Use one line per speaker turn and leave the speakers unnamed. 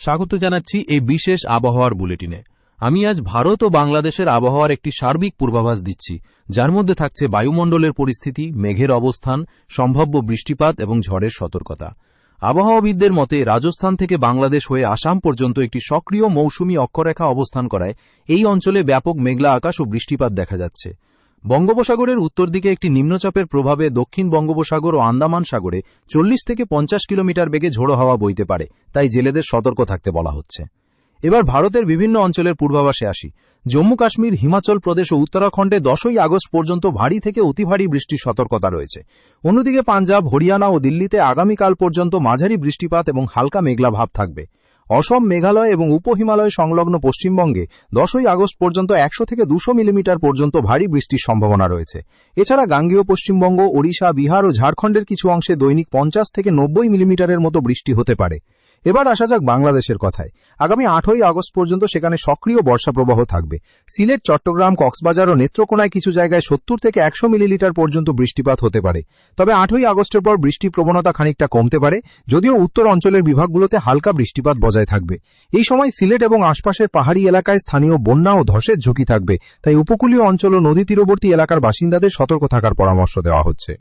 স্বাগত জানাচ্ছি এই বিশেষ আবহাওয়ার বুলেটিনে। আমি আজ ভারত ও বাংলাদেশের আবহাওয়ার একটি সার্বিক পূর্বাভাস দিচ্ছি, যার মধ্যে থাকছে বায়ুমণ্ডলের পরিস্থিতি, মেঘের অবস্থান, সম্ভাব্য বৃষ্টিপাত এবং ঝড়ের সতর্কতা। আবহাওয়াবিদদের মতে রাজস্থান থেকে বাংলাদেশ হয়ে আসাম পর্যন্ত একটি সক্রিয় মৌসুমী অক্ষরেখা অবস্থান করায় এই অঞ্চলে ব্যাপক মেঘলা আকাশ ও বৃষ্টিপাত দেখা যাচ্ছে। বঙ্গোপসাগরের উত্তর দিকে একটি নিম্নচাপের প্রভাবে দক্ষিণ বঙ্গোপসাগর ও আন্দামান সাগরে 40 থেকে 50 কিলোমিটার বেগে ঝোড়ো হাওয়া বইতে পারে, তাই জেলেদের সতর্ক থাকতে বলা হচ্ছে। এবার ভারতের বিভিন্ন অঞ্চলের পূর্বাভাসে আসি। জম্মু কাশ্মীর, হিমাচল প্রদেশ ও উত্তরাখণ্ডে 10ই আগস্ট পর্যন্ত ভারী থেকে অতি ভারী বৃষ্টির সতর্কতা রয়েছে। অন্যদিকে পাঞ্জাব, হরিয়ানা ও দিল্লিতে আগামীকাল পর্যন্ত মাঝারি বৃষ্টিপাত এবং হালকা মেঘলা ভাব থাকবে। অসম, মেঘালয় এবং উপহিমালয় সংলগ্ন পশ্চিমবঙ্গে 10ই আগস্ট পর্যন্ত 100 থেকে 200 মিলিমিটার পর্যন্ত ভারী বৃষ্টির সম্ভাবনা রয়েছে। এছাড়া গাঙ্গেয় পশ্চিমবঙ্গ, ওড়িশা, বিহার ও ঝাড়খণ্ডের কিছু অংশে দৈনিক 50 থেকে 90 মিলিমিটারের মতো বৃষ্টি হতে পারে। এবার আসা যাক বাংলাদেশের কথায়। আগামী 8ই আগস্ট পর্যন্ত সেখানে সক্রিয় বর্ষাপ্রবাহ থাকবে। সিলেট, চট্টগ্রাম, কক্সবাজার ও নেত্রকোনায় কিছু জায়গায় 70 থেকে 100 মিলিলিটার পর্যন্ত বৃষ্টিপাত হতে পারে। তবে 8ই আগস্টের পর বৃষ্টির প্রবণতা খানিকটা কমতে পারে, যদিও উত্তর অঞ্চলের বিভাগগুলোতে হালকা বৃষ্টিপাত বজায় থাকবে। এই সময় সিলেট এবং আশপাশের পাহাড়ি এলাকায় স্থানীয় বন্যা ও ধসের ঝুঁকি থাকবে, তাই উপকূলীয় অঞ্চল ও নদী তীরবর্তী এলাকার বাসিন্দাদের সতর্ক থাকার পরামর্শ দেওয়া হচ্ছে।